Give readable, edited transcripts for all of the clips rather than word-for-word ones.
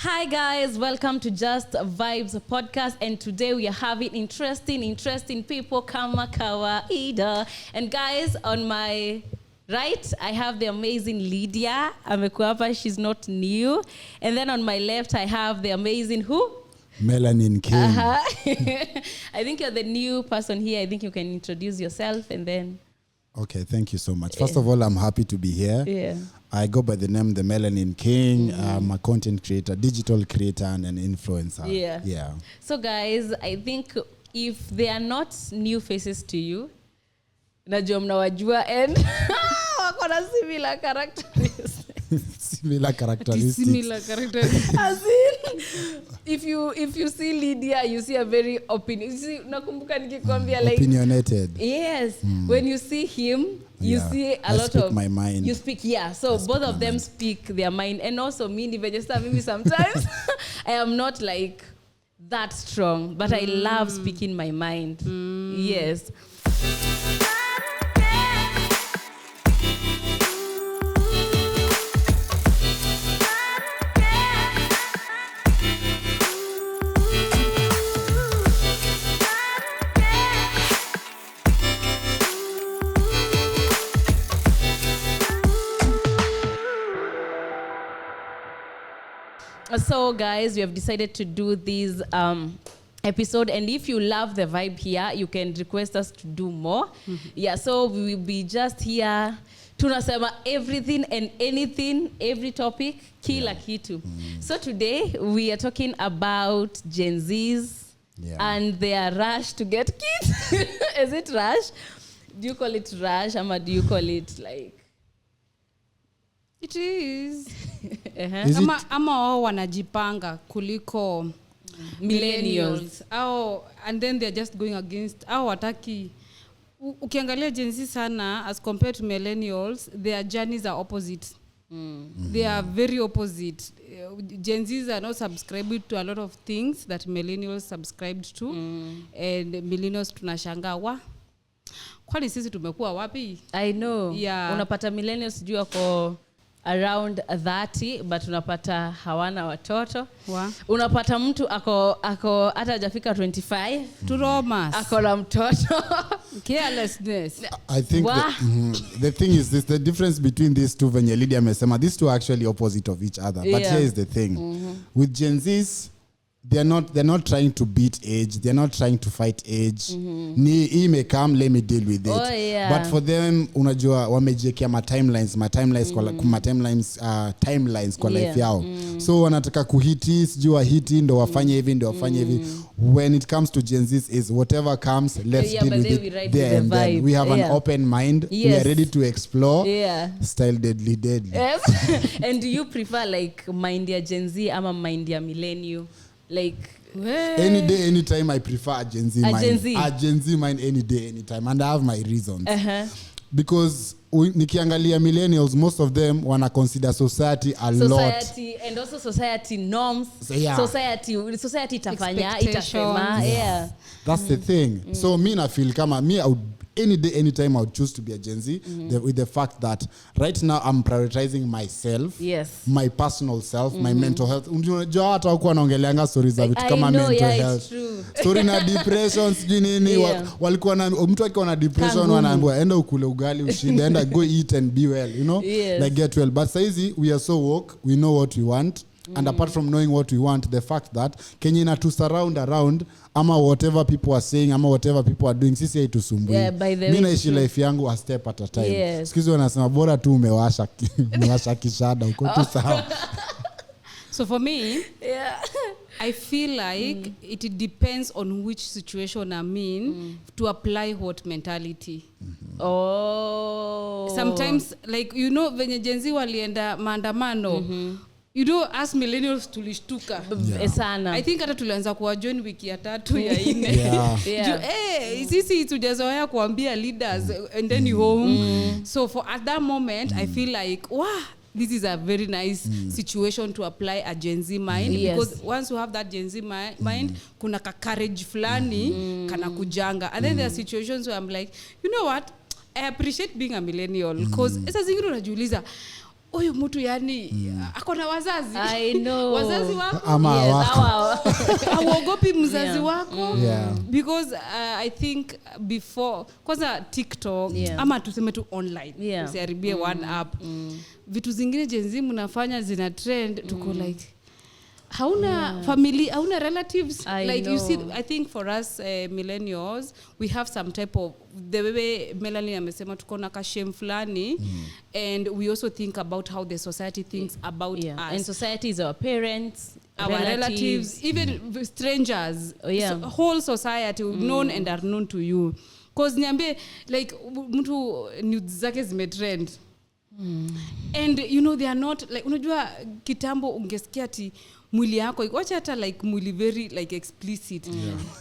Hi guys, welcome to Just Vibes podcast, and today we are having interesting people kama kawaida. And guys, on my right, I have the amazing LYDIA. Amekuwa hapa, she's not new. And then on my left, I have the amazing who? MELANIN King. I think you're the new person here. I think you can introduce yourself and then... Okay, thank you so much. First of all, I'm happy to be here. Yeah. I go by the name the MELANIN King. I'm a content creator, digital creator, and an influencer. Yeah. So guys, I think if they are not new faces to you, najua mnawajua and wako na similar characteristics. Similar characteristics. As in, if you see LYDIA, you see a very nakumbuka nikikwambia like opinionated. Yes. When you see him, you see a lot of my mind. You speak, yeah. So both of them speak their mind, and also me, maybe sometimes I am not like that strong, but I love speaking my mind. Yes. So guys, we have decided to do this episode, and if you love the vibe here, you can request us to do more. Yeah, so we will be just here tunasema everything and anything, every topic, kila kitu. So today we are talking about Gen Zs and their rush to get kids. Is it rush? Do you call it rush, or do you call it like... It is. Uh-huh. Ama wanajipanga kuliko millennials. And then they're just going against wataki. Ukiangalia Gen Z sana as compared to millennials, their journeys are opposite. They are very opposite. Gen Zs are not subscribed to a lot of things that millennials subscribed to. And millennials tunashangaa kwani sisi tumekuwa wapi? I know. Yeah. Unapata millennials sijui wako around 30, but unapata hawana watoto. Unapata mtu ako hata hajafika 25 to romance, ako na mtoto. Carelessness. I think the thing is this: the difference between these two, venye LYDIA amesema, these two are actually opposite of each other. But here is the thing: with Gen Zs, they're not trying to beat age. They're not trying to fight age. He may come, let me deal with it. Oh, yeah. But for them, unajua wamejiwekea timelines kwa life yao. So wanataka kuhiti, sijua hiti ndo wafanye hivi ndo wafanye hivi. When it comes to Gen Z, is whatever comes, let's deal with it there and then. We have an open mind. Yes. We are ready to explore. Yeah. Style deadly. Yes. And do you prefer like mind ya Gen Z ama mind ya millennial? Like any day, anytime, I prefer a Gen Z mind. A Gen Z mind any day, anytime, and I have my reasons. Because nikiangalia millennials, most of them wanna consider society a lot. Society and also society norms. So, yeah. Society itafanya, itasema. Yeah. That's the thing. So me na feel kama me, I would any day, anytime, I would choose to be a Gen Z with the fact that right now I'm prioritizing myself, my personal self, my mental health. Unajua hata huko wanaongeleanga stories za vitu kama mental health. Story na depression, sijui nini, walikuwa na mtu akiwa na depression wanaambiwa enda ukule ugali ushinde, enda go eat and be well, you know, like get well. But saizi we are so woke, we know what we want. And apart from knowing what we want, the fact that Kenya na to surround around ama whatever people are saying ama whatever people are doing, sisi haitusumbui. Mimi naishi life yangu a step at a time. Sikizo wanasema bora tu umewasha kishada uko tu sawa. So for me, I feel like it depends on which situation I'm in to apply what mentality. Sometimes, like, you know, when Gen Z walienda maandamano, you know, as millennials tulishtuka sana. I think hata tulianza kuwa join wiki ya 3 ya 4. Sisi tujazoea kuambia leaders and then you home. So at that moment I feel like wow, this is a very nice situation to apply a Gen Z mind. Because once you have that Gen Z mind, kuna ka courage fulani kana kujanga. And then there are situations where I'm like, you know what, I appreciate being a millennial because esa zingine unajiuliza huyu mtu yani akona wazazi. I know. Wazazi wako ama wako hauogopi mzazi wako because I think before kwanza TikTok ama tuseme tu online usiharibie one app vitu zingine Gen Z mnafanya zina trend tuko like hauna family, hauna relatives. Like you see, I think for us millennials, we have some type of, the way Melanie amesema tuko na shame fulani, and we also think about how the society thinks about us. And society is our parents, our relatives, even strangers, whole society, known and unknown to you. Because niambie, like mtu news zake zimetrend. And you know they are not like, unajua kitambo ungesikia ati mwili yako wacha hata like mwili very like explicit.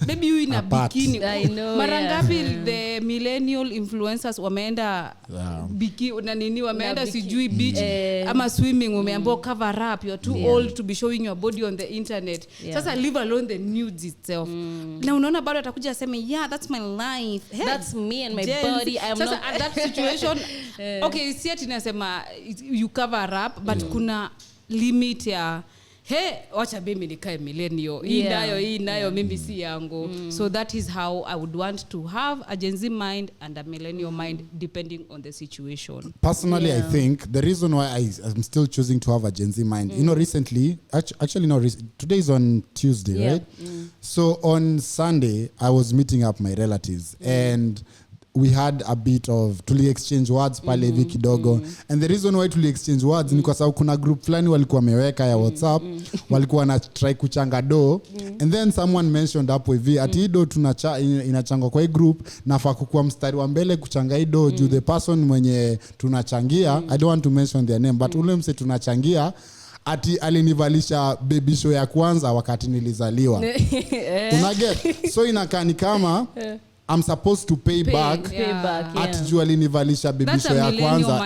Maybe you in a bikini. I know. Mara ngapi the millennial influencers wameenda bikini na nini, wameenda sijui beach ama swimming, wameambiwa cover up, you're too old to be showing your body on the internet. Sasa leave alone the nudes itself. Na unaona bado atakuja aseme that's my life. Hey, that's me and my body. I am sasa not at that situation. Okay, si ati nasema you cover up, but kuna limit ya wacha mimi nikae millennial. Hii nayo mimi si yangu. So that is how I would want to have a Gen Z mind and a millennial mind depending on the situation. Personally, I think the reason why I'm still choosing to have a Gen Z mind, you know, recently, actually no, today is on Tuesday, right? So on Sunday, I was meeting up my relatives and we had a bit of tuli exchange words pale hivi kidogo, and the reason why tuli exchange words ni kwa sababu kuna group fulani walikuwa wameweka ya WhatsApp, walikuwa na try kuchanga do, and then someone mentioned hapo hivi ati do inachangwa kwa hii group, nafaa kukuwa mstari wa mbele kuchanga hii do juu the person mwenye tunachangia, I don't want to mention their name, but ule mse tunachangia ati alinivalisha baby show ya kwanza wakati nilizaliwa. Unaget? So inakaa ni kama I'm supposed to pay back atijua nivalisha baby show ya kwanza.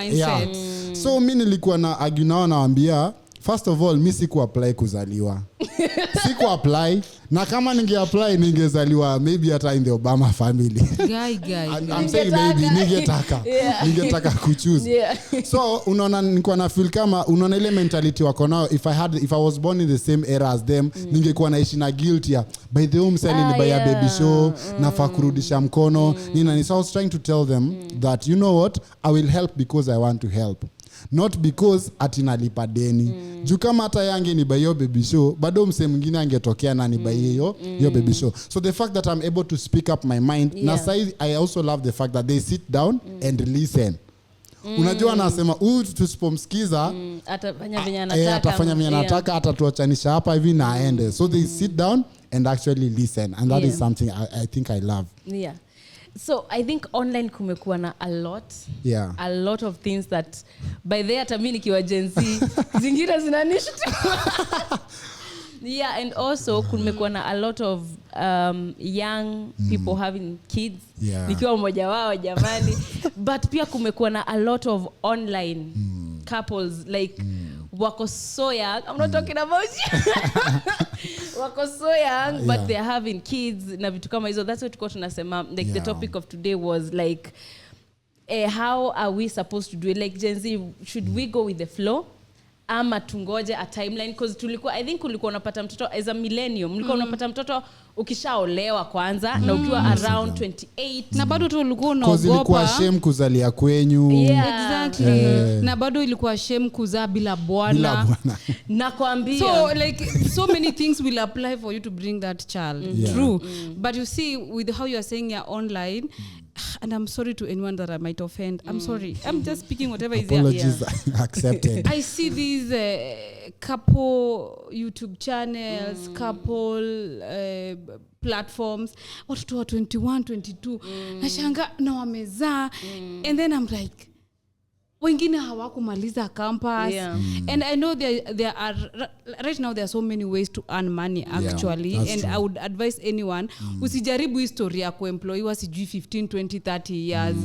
So mimi nilikuwa na argue nawaambia, first of all mimi siku apply kuzaliwa. Siku apply, na kama ninge apply ningezaliwa maybe hata in the Obama family. I'm saying maybe ningetaka kuchoose. So unaona nilikuwa na feel kama unaona ile mentality wako nao, if I was born in the same era as them, ningekuwa naishi na guilt ya by the home selling by a baby show, nafaa kurudisha mkono. So I was trying to tell them that you know what, I will help because I want to help, not because atinalipa deni. Juu kama hata yange ni by your baby show, bado mse mwingine angetokea na ni by your baby show. So the fact that I'm able to speak up my mind, na sai I also love the fact that they sit down and listen. Unajua anasema tusipomsikiza atafanya venye anataka, atafanya venye anataka, atatuachanisha hapa hivi na aende. So they sit down and actually listen, and that is something I think I love. So I think online kumekuwa na a lot of things that by the hata mimi nikiwa Gen Z zingine zinanishtua. And also kumekuwa na a lot of young people having kids. Nikiwa mmoja wao jamani. But pia kumekuwa na a lot of online couples like wako so young. I'm not talking about you. Wako so young but they're having kids na vitu kama hizo. That's what tulikuwa tunasema, like the topic of today was like how are we supposed to do it, like Gen Z, should we go with the flow ama tungoje a timeline? Because I think ulikuwa unapata mtoto as a millennium, ulikuwa unapata mtoto ukishaolewa kwanza na ukiwa around 28 na bado tu ulikuwa unaogopa because ilikuwa shame kuzalia kwenyu. Exactly. Na bado ilikuwa shame kuzaa bila bwana. Nakwambia. So like so many things will apply for you to bring that child. True. But you see with how you are saying you're online, and I'm sorry to anyone that I might offend. I'm sorry. I'm just speaking whatever is there. Apologies accepted. I see these couple YouTube channels, couple platforms, watu wa 21, 22. Nashanga na wamezaa. And then I'm like, wengine hawakumaliza campus. And I know there are right now there are so many ways to earn money actually, and true. I would advise anyone usijaribu history ya kuemployiwa sijui 15 20 30 years.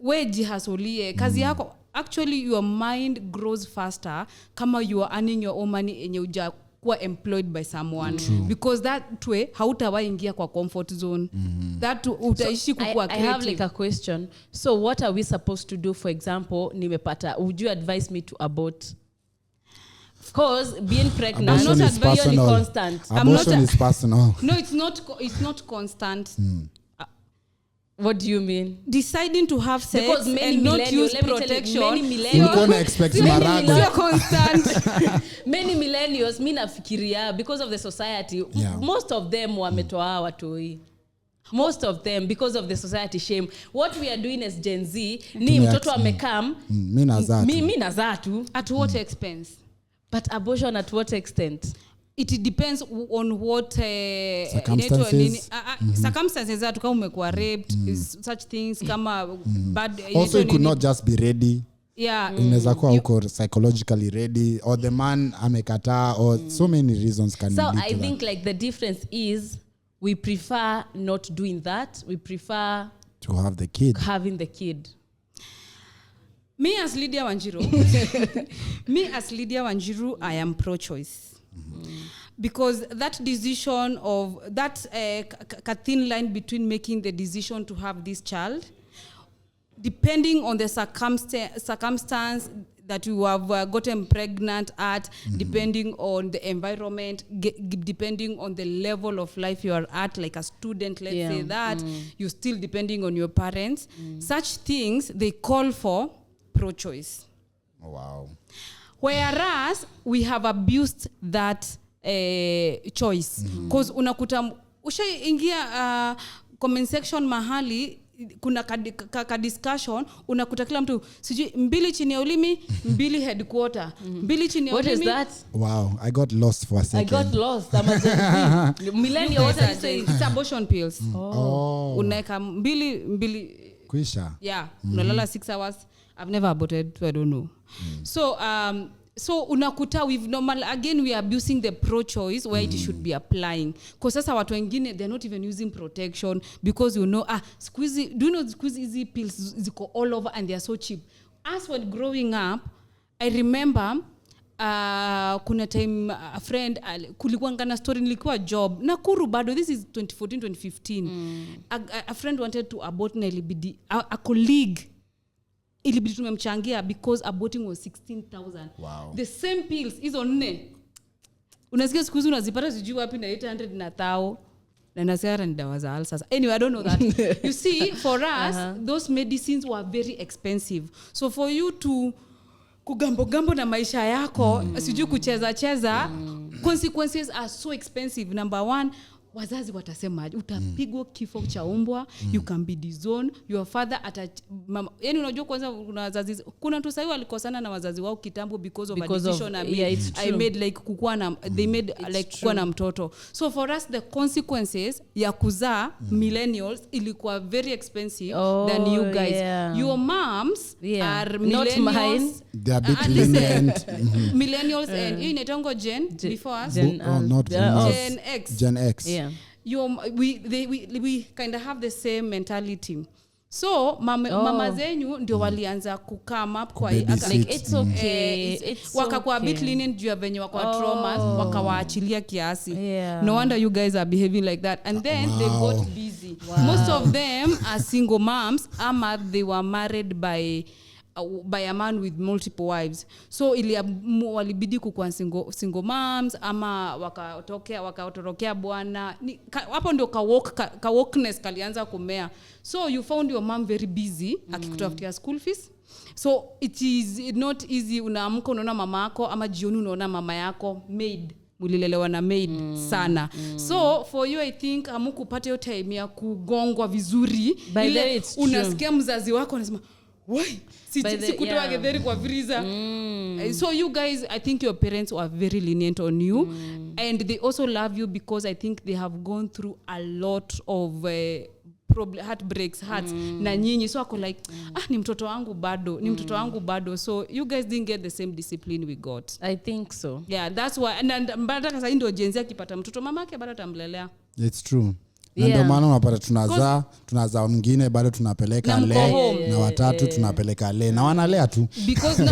We jihasolie kazi yako. Actually your mind grows faster kama you are earning your own money enye kuwa employed by someone. Because that way hautawaingia kwa comfort zone. That utaishi kukua creative. I have like a question. So what are we supposed to do? For example, nimepata, would you advise me to abort? Because being pregnant, abortion I'm is not personal. constant. Abortion is personal. No, it's not constant. What do you mean? Deciding to have sex because many and not use protection. Many constant. Many millennials, mi nafikiria, because of the society, most of them wametoa watoi. Most of them, because of the society shame. What we are doing as Gen Z, ni mtoto amekam, mi nazaa tu. At what expense? But abortion at what extent? It depends on what circumstances. Circumstances that kama umekuwa raped, such things kama bad. Also, you could not just be ready. Yeah. Unaweza kuwa uko psychologically ready, or the man amekataa, or so many reasons can lead to that. So I think like the difference is we prefer not doing that. We prefer to have the kid. Having the kid. Me as Lydia Wanjiru, I am pro-choice. Because that decision of that thin line between making the decision to have this child, depending on the circumstance that you have gotten pregnant at, depending on the environment, depending on the level of life you are at, like a student, let's say that, you're still depending on your parents. Such things, they call for pro-choice. Oh, wow. Whereas we have abused that choice. Because unakuta ushaingia comment section mahali kuna ka discussion, unakuta kila mtu sijui 2 chini ya ulimi, 2 headquarter, 2 chini ya ulimi. What is that? Wow, I got lost for a second. I got lost. I'm a millennial. What are you saying? It's abortion pills. Oh. Unaeka 2 Kuisha. Yeah, unalala 6 hours. I've never aborted, so I don't know. So unakuta we've normal again we are abusing the pro-choice where it should be applying. Because sasa watu wengine they're not even using protection because you know squeezy, do you know squeezy pills ziko all over and they are so cheap. As when growing up, I remember kuna time a friend kulikuwa ngana story nilikuwa job Nakuru bado, this is 2014 2015. A friend wanted to abort na ilibidi a colleague ilibidi tumemchangia because aborting was 16,000. Wow. The same pills hizo 4. Unasikia siku hizo unazipata sijui wapi na 800 na 1000 na nasema ni dawa za ulcers. Anyway, I don't know that. You see, for us those medicines were very expensive. So for you to kugambo na maisha yako sijui kucheza consequences are so expensive. Number 1, wazazi watasema utapigwa kifo cha umbwa, you can be disowned, your father yani unajua kwanza kuna wazazi, kuna mtu sasa walikosana na wazazi wao kitambo because of a decision I made like kukua na they made like kukua na mtoto. So for us the consequences ya kuzaa millennials ilikuwa very expensive than you guys. Your moms are millennials. Not mine. They are a bit lenient. Millennials and you inatongo Gen before us. Gen X. Gen X. Yeah. We kind of have the same mentality. So mama zenyu ndio walianza come up kwa like it's okay. Wakakuwa bit lenient juu ya venye wakawa traumas, wakawaachilia kiasi. No wonder you guys are behaving like that. And then they got busy. Most of them are single moms ama they were married by a man with multiple wives. So walibidi kukuwa single moms ama wakatorokea bwana. Hapo ndio ka wokeness kalianza kumea. So you found your mom very busy akikutafutia school fees. So it is not easy, unaamka unaona mama yako ama jioni unaona mama yako maid, mulilelewa na maid sana. So for you I think hamukupata hiyo time ya kugongwa vizuri. Ile unasikia mzazi wako anasema why sikutoa getheri kwa freezer. So you guys, I think your parents were very lenient on you and they also love you because I think they have gone through a lot of heartbreaks, na nyinyi. So ako like ni mtoto wangu bado. So you guys didn't get the same discipline we got. I think so. Yeah, that's why. And mbada sasa ndio Gen Z akipata mtoto mamake bado atamlelea. It's true. Na ndio maana unapata tunazaa mwingine bado tunapeleka le na watatu tunapeleka le na wanalea tu. Because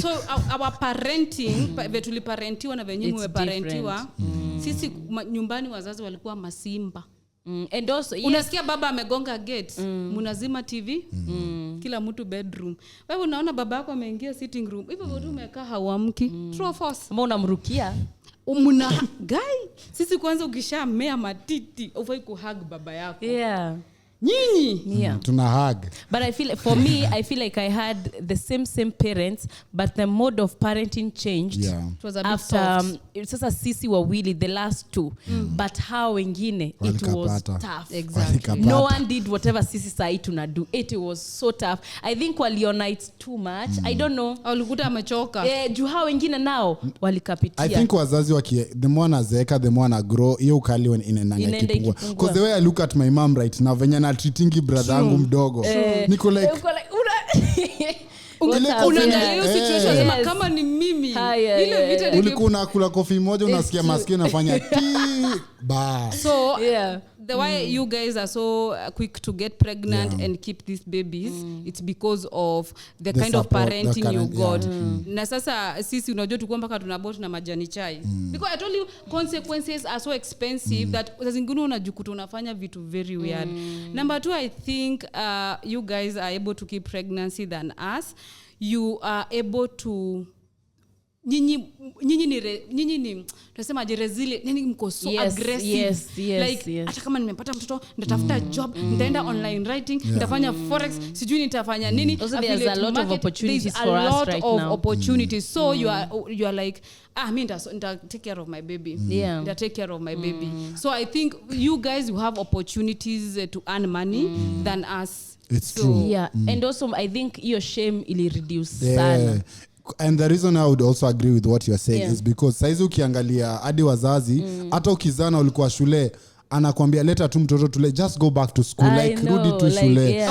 so our parenting, tuliparentiwa na venye mmeparentiwa. Sisi nyumbani wazazi walikuwa masimba. And also unasikia baba amegonga gate, mnazima TV, kila mtu bedroom. Wewe unaona baba yako ameingia sitting room, hivyo tu umekaa hauamki. True or false? Mbona unamrukia? Guy, sisi kwanza ukishamea matiti ufai kuhug baba yako. Yeah. Nyinyi tuna hug. But I feel for me I feel like I had the same parents, but the mode of parenting changed. It was a bit after soft. sisi wawili the last two, but how wengine it was tough. Exactly. No one did whatever sisi sai tunadu. It was so tough. I think waliona it's too much. I don't know. Walikuta amechoka. Juu hao wengine nao walikapitia. I think wazazi the more anazeeka the more ana grow, hiyo ukali inaenda kipungua. Because the way I look at my mom right now, venye na treating brother yangu mdogo, niko like unaangalia hiyo situation sema kama ni mimi ile vita ulikuwa unakula coffee moja unasikia masikio inafanya ba. So the why you guys are so quick to get pregnant and keep these babies, it's because of the kind support, of parenting you got. Na sasa sisi unajua tulikuwa mpaka tunabot na majani chai. Because I told you consequences are so expensive that zingine unajikuta unafanya vitu very weird. Number 2, I think you guys are able to keep pregnancy than us. You are able to nyinyi ni tunasema resilient, yani mko so aggressive. Like hata kama nimepata mtoto nitatafuta job, nitaenda online writing, nitafanya forex, sijui nitafanya nini. There's a lot of opportunities for us right now. Opportunities. So you are like me nita take care of my baby. Nita take care of my baby. So I think you guys, you have opportunities to earn money than us. It's true. Yeah. And also I think your shame ili reduce sana. And the reason I would also agree with what you're saying is because saizi ukiangalia hadi wazazi hata ukizana ulikuwa shule anakuambia leta tu mtoto tule, just go back to school, like rudi tu shule.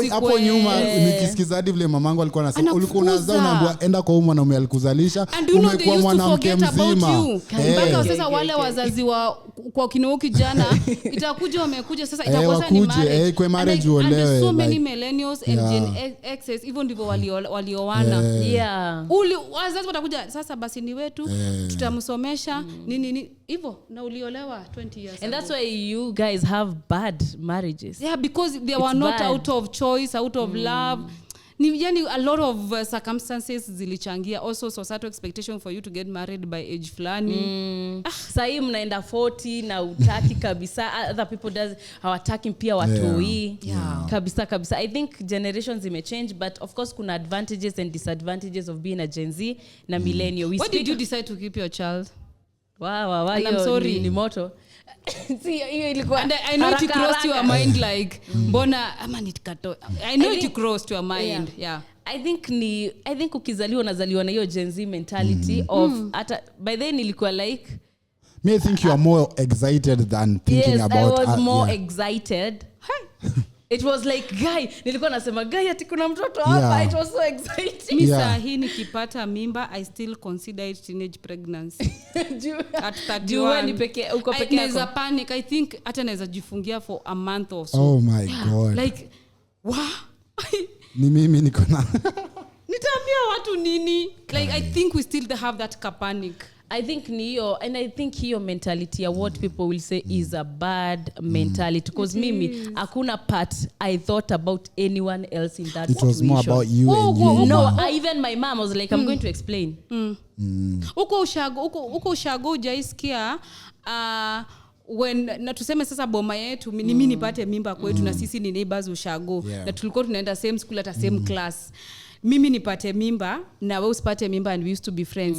Hapo nyuma nikisikiza hadi vile mamangu alikuwa anasema ulikuwa unazaa unaambiwa enda kwa mwanaume alikuzalisha, umekuwa mwanamke mzima. Mpaka sasa wale wazazi wa kwa kinooki jana itakuja wamekuja sasa itakosa ni marriage. Kwa marriage uolewe. So many millennials and Gen X's even ndivyo walioana. Uli wazazi watakuja sasa basi ni wetu tutamsomesha nini hivyo na uliolewa 20 years. And that's why you guys have bad marriages. Yeah, because they were not out of choice, out of love. Yani a lot of circumstances zilichangia. Also societal expectation for you to get married by age flani. Sai mnaenda 40 na utaki kabisa. Other people hawataki pia watoi. Kabisa. I think generations may change, but of course kuna advantages and disadvantages of being a Gen Z na millennial. Why did you decide to keep your child? Wow. I'm sorry. Ni moto. See, and I know it crossed your mind like mbona ama nitikato. I know it crossed your mind. I think ukizaliwa unazaliwa na hiyo Gen Z mentality of by then ilikuwa like me I think you are more excited than thinking about. I was more excited. It was like guy nilikuwa nasema guy ati kuna mtoto hapa. It was so exciting. Mimi sahi nikipata mimba I still consider it teenage pregnancy. At 31 ni peke uko peke yako. Naweza panic. I think hata naweza jifungia for a month or so. Oh my god. Like ni mimi niko na nitaambia watu nini? Like I think we still have that panic. I think and I think hiyo mentality what people will say is a bad mentality, because mimi hakuna part I thought about anyone else in that situation. It was more about you and you. No, even my mom was like I'm going to explain. Uko ushago ujaisikia when na tuseme sasa boma yetu ni mimi nipate mimba kwetu na sisi ni neighbors ushago na tulikuwa tunaenda same school at same class. Mimi nipate mimba na wewe usipate mimba and we used to be friends.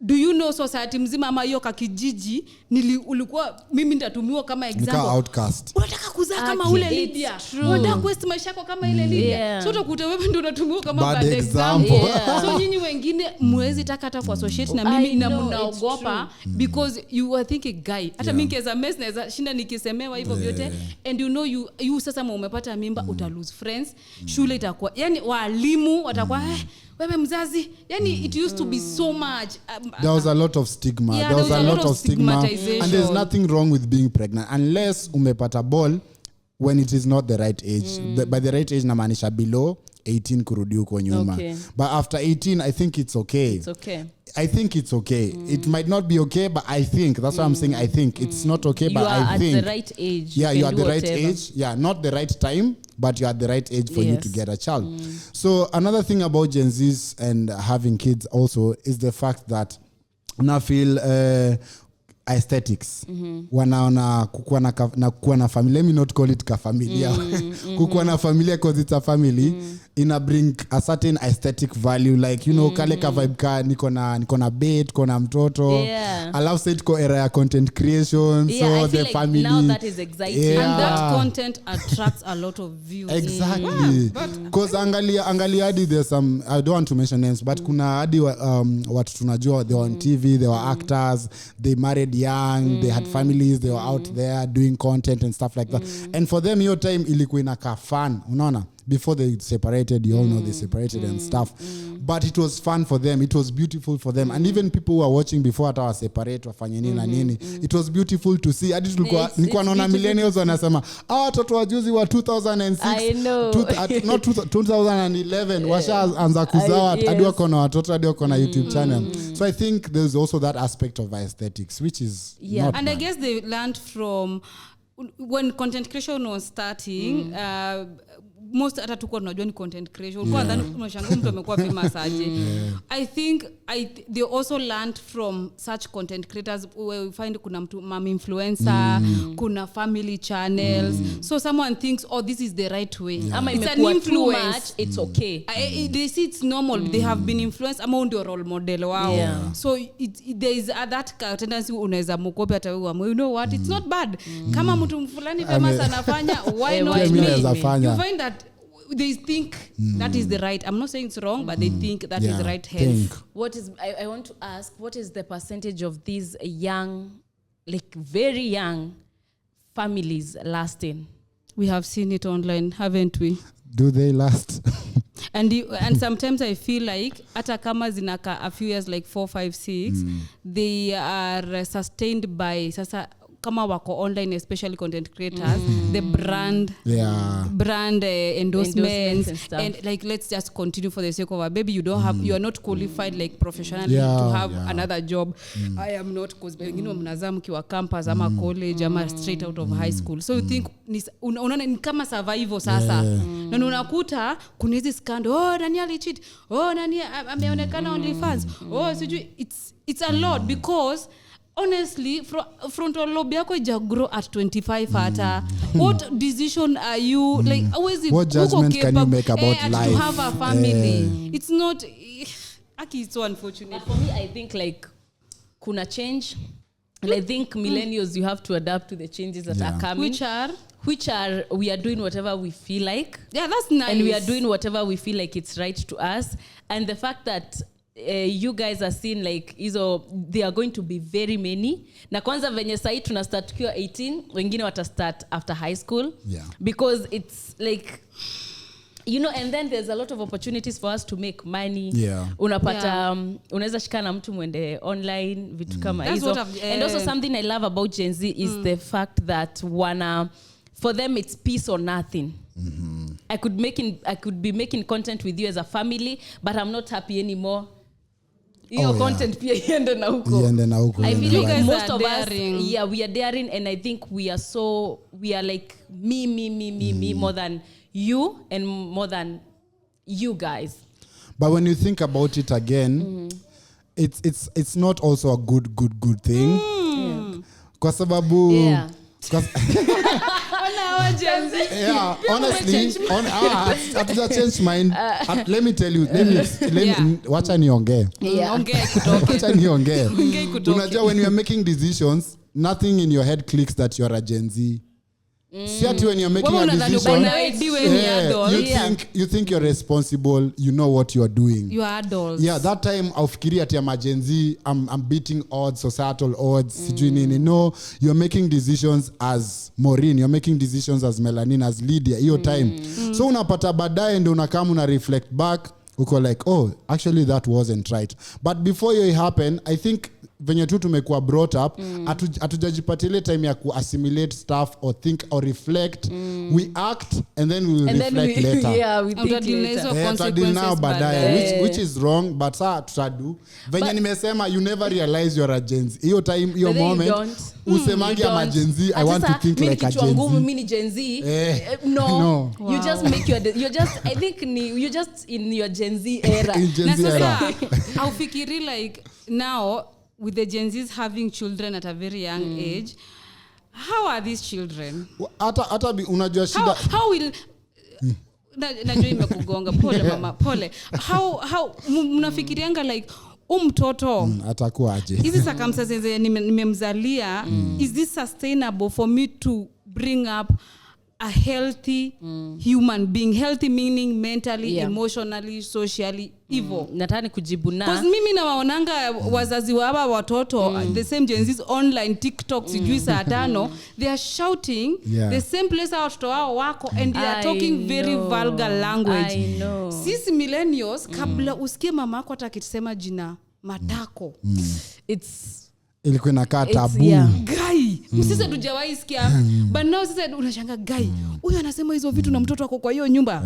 Do you know society mzima ama hiyo kakijiji ulikuwa mimi nitatumiwa kama example. Outcast. Unataka kuzaa kama ule Lydia. Unataka kuwaste maisha yako kama ile Lydia. So utakuta wewe ndio unatumiwa kama bad example. So nyinyi wengine mwezi taka hata kwa associate na mimi na mnaogopa because you are thinking guy. Hata mimi keza mess naweza shinda nikisemewa hivyo vyote and you know you sasa umepata mimba uta lose friends. Shule itakuwa yani walimu watakuwa wewe mzazi, yani it used to be so much there was a lot of stigma. Yeah, there was a lot of stigma. And there's nothing wrong with being pregnant unless umepata ball when it is not the right age. By the right age namaanisha below 18 kurudi huko nyuma. Okay. But after 18 I think it's okay. It's okay. I think it's okay. It might not be okay, but I think that's what I'm saying. I think it's not okay, but I think you are at the right age. Yeah, you are do the right whatever. age. Yeah, not the right time, but you are at the right age for you to get a child. So another thing about Gen Zs and having kids also is the fact that na feel aesthetics. Wanaona kukuwa na family. Let me not call it ka familia. Kukuwa na familia because it's a family. Ina bring a certain aesthetic value, like, you know, kale ka vibe ka niko na bait, kona mtoto. Yeah. Allow say ko era ya content creation. Yeah, so I feel the like family. now that is exciting. Yeah. And that content attracts a lot of views. Exactly. Because angalia hadi there's some, I don't want to mention names, but kuna hadi watu tunajua, they were on TV, they were actors, they married young, they had families, they were out there doing content and stuff like that. And for them your time ilikuwa inaka fun, unaona? Before they separated, you all know they separated and stuff. But it was fun for them. It was beautiful for them. And even people who were watching before hata separate wafanye nini na nini. It was beautiful to see. Hadi nilikuwa naona millennials wanasema, watoto wajuzi wa 2006. I know. Not 2011. Washaanza kuzaa hadi wako na watoto, hadi wako na YouTube channel. So I think there's also that aspect of aesthetics, which is not And bad. I guess they learned from when content creation was starting. Most hata tuko tunajua ni content creation. Kwa ndani unashangaa mtu amekuwa famous aje. I think they also learned from such content creators. We find kuna mtu mom influencer, kuna family channels. So someone thinks, oh, this is the right way. Ama It's an imekuwa too influence. much, it's okay. They see it's normal. They have been influenced ama ndio role model wao. Yeah. So there is that tendency unaweza mkopi hata wewe. You know what? It's not bad. Kama mtu fulani famous anafanya, why not why me? me? You find that they think that is the right. I'm not saying it's wrong, but they think that is the right health. What is I want to ask, what is the percentage of these young, like very young families lasting? We have seen it online, haven't we? Do they last? And sometimes I feel like hata kama zinaka a few years, like 4, 5, 6, they are sustained by sasa kama wako online, especially content creators, the brand endorsements and stuff. And like, let's just continue for the sake of a baby. You don't have, you are not qualified like professionally to have another job. I am not, because wengine mnazaa mkiwa campus ama college ama straight out of high school. So you think unaona ni kama survival sasa. Na unakuta kuna hizi scandal, oh nani alicheat, oh nani ameonekana OnlyFans, oh sijui, it's a lot, because honestly frontal lobe yako ijagro at 25 hata. What decision are you like, always what judgment can you make about life to have a family? It's not it's so unfortunate. But for me, I think like kuna change, and I think millennials, you have to adapt to the changes that are coming, which are we are doing whatever we feel like. Yeah, that's nice. And we are doing whatever we feel like it's right to us. And the fact that you guys are seeing like hizo, they are going to be very many. Na kwanza venye sahi tuna start tukiwa 18, wengine wata start after high school. Because it's like, you know, and then there's a lot of opportunities for us to make money. Unapata unaweza shikana mtu mwende online, vitu kama hizo. And also something I love about Gen Z is the fact that for them it's peace or nothing. I could be making content with you as a family, but I'm not happy anymore. Your content pia iende na huko. I feel like most of us, we are daring, and I think we are like me more than you and more than you guys. But when you think about it again, it's not also a good thing. Kwa sababu honestly, after change mind, let me tell you, wacha niongee. Wacha niongee. Unajua, when you are making decisions, nothing in your head clicks that you are a Gen Z. See, when you're making a decision, you think you're responsible, you know what you're doing. You are adults. Yeah, that time aufikiri ati I'm a Gen Z, I'm beating odds, societal odds, sijui nini. No, you're making decisions as Maureen, you're making decisions as Melanin, as Lydia, hiyo time. So unapata baadaye ndio unakama una reflect back, uko like, oh, actually that wasn't right. But before it happened, I think venye tu tumekuwa brought up, hatujajipatia ile time ya ku-assimilate stuff or think or reflect. We act and then we will reflect later. Yeah, we think later. Now baadaye, which is wrong, but saa tutadu. Venye nimesema, you never realize you're a Gen Z. Hiyo time, hiyo moment, usemangi ama Gen Z, I want to think like a Gen Z. Mimi ni Gen Z. No. Wow. You just make you're just, I think you're just in your Gen Z era. In Gen Z era. I'll fikiri like now, with the Gen Zs having children at a very young age, how are these children? Hata unajua shida. How will najua imekugonga pole mama pole. How mnafikirianga like mtoto atakuwa aje? Hizi circumstances nimemzalia, is this sustainable for me to bring up a healthy human being? Healthy meaning mentally, emotionally, socially, hivyo. Nataka kujibu na. Because mimi nawaonanga wazazi wa hapa watoto, the same Gen Z's online TikTok sijui saa 5, they are shouting the same place watoto wao wako and they are talking very vulgar language. I know. Sisi millennials kabla usikie mama yako atakisema jina matako. Ilikuwa inakaa tabu. Guy, sisi tujawahi sikia. But now sisi unashanga guy, huyu anasema hizo vitu na mtoto wako kwa hiyo nyumba.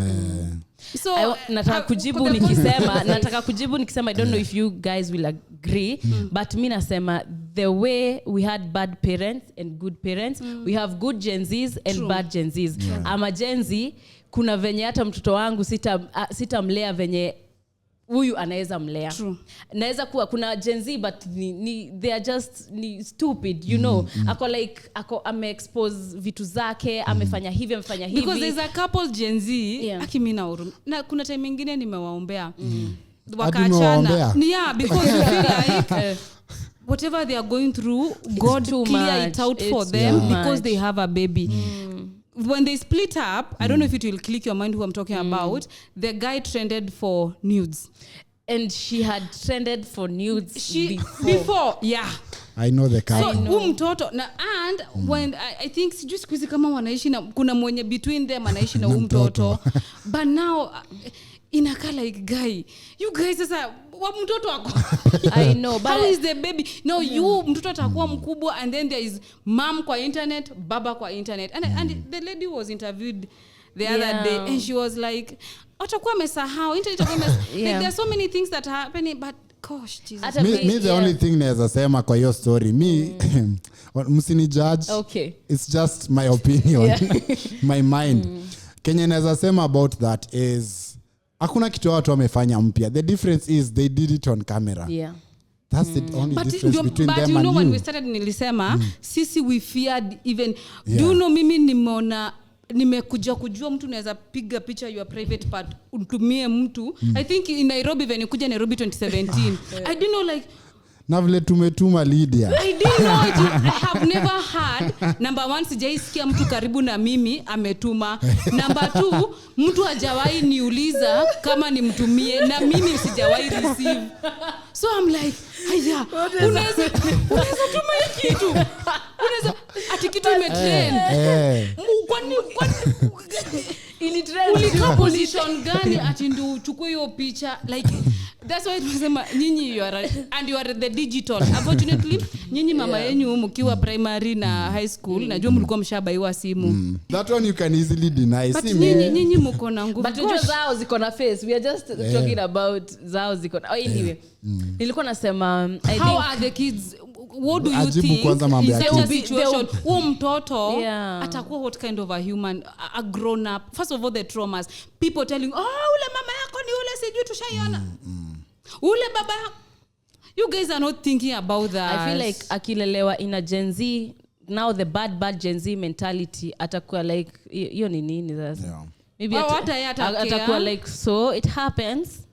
So nataka kujibu nikisema I don't know if you guys will agree, but mimi nasema the way we had bad parents and good parents, we have good Gen Zs and bad Gen Zs. Ama Gen Z, kuna venye hata mtoto wangu sitamlea venye huyu anaweza mlea. Naweza kuwa kuna Gen Z but they are just stupid, you know. Ako ame-expose vitu zake, amefanya hivi. Because there's a couple Gen Z, mimi na kuna time nyingine nimewaombea. Wakaachana. Yeah, because you feel like whatever they are going through, God clear it out for them because they have a baby. When they split up, I don't know if it will click your mind who I'm talking about. The guy trended for nudes. And she had trended for nudes before. Yeah. I know the guy. So mtoto and when I think sijui siku hizi kama wanaishi na kuna mwenye between them anaishi na mtoto. But now inaka like guy, you guys sasa wa mtoto wako. I know, but how is the baby? No, you mtoto atakuwa mkubwa and then there is mom kwa internet, baba kwa internet. And the lady was interviewed the other day and she was like, atakuwa amesahau internet like there are so many things that are happening, but gosh, Jesus. Me the only thing naweza sema kwa hiyo story, msini judge. Okay. It's just my opinion. My mind. Kenya naweza sema about that is hakuna kitu watu wamefanya mpya. The difference is they did it on camera. Yeah. That's the only difference between them and you. But you know when we started nilisema, sisi we feared even. Do you know mimi nimekuja kujua mtu naweza piga picha your private part utumie mtu. I think in Nairobi when kuja Nairobi 2017. I didn't know like na vile tumetuma Lydia. I didn't know it. I have never heard. Number 1, sijaisikia mtu karibu na mimi ametuma. Number 2, mtu hajawahi niuliza kama nimtumie na mimi sijawahi receive. So I'm like, haya, unaweza tuma hiki kitu. Unaweza ati kitu imetrend. Kwani ili trend ulika position gani ati ndio uchukue hiyo picha like that's why tunasema nyinyi you are the digital. Unfortunately nyinyi mama yenu mkiwa primary na high school najua mlikuwa mshabaiwa simu. That one you can easily deny. But nyinyi mko na nguvu. But unajua zao ziko na face. We are just talking about zao ziko na anyway. Nilikuwa nasema how are the kids, what do you think in such a situation mtoto atakuwa what kind of a human, a grown up? First of all, the traumas, people telling ule mama yako ni ule sijui tushaiona ule baba. You guys are not thinking about that. I feel like akilelewa in a Gen Z, now the bad Gen Z mentality atakuwa like hiyo ni nini sasa? Maybe atakuwa like so it happens.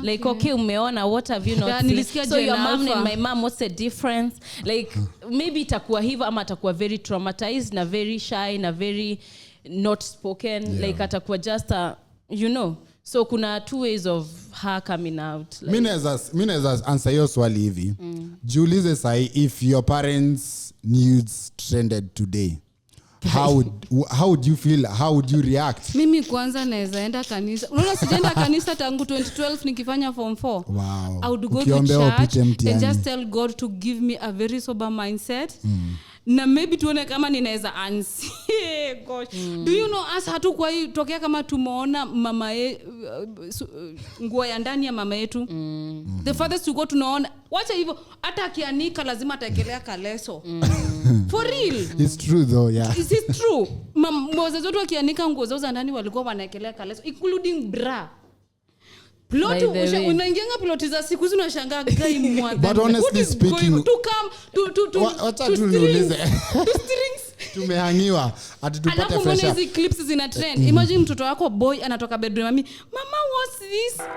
Like okay, umeona, what have you not seen? So your mom and my mom, what's the difference? Like maybe itakuwa hivyo ama atakuwa very traumatized na very shy na very not spoken, like atakuwa just you know. So kuna two ways of her coming out. Like, Mineza answer your swali hivi. Jiulize sai, if your parents' nudes trended today, how would you feel? How would you react? Mimi kwanza naweza enda kanisa. Unaona sijaenda kanisa tangu 2012 nikifanya form 4. Wow. I would go to church and just tell God to give me a very sober mindset. Na maybe tuone kama ninaweza ansie. Gosh. Do you know us hatukuwa tokea kama tumeona mama nguo ya ndani ya mama yetu. The farthest to go tunaona wacha hivyo hata akianika lazima ataekelea kaleso. For real. It's true though, yeah. Is it true? Wazazi wetu akianika nguo zao za ndani walikuwa wanaekelea kaleso including bra. Plot unaingia plot za siku hizi unashangaa guy mwa. But honestly speaking, to come to niulize. Tumehangiwa ati tupate fresh. Alafu hizi clips zina trend. Imagine mtoto wako boy anatoka bedroom mami, mama what's this?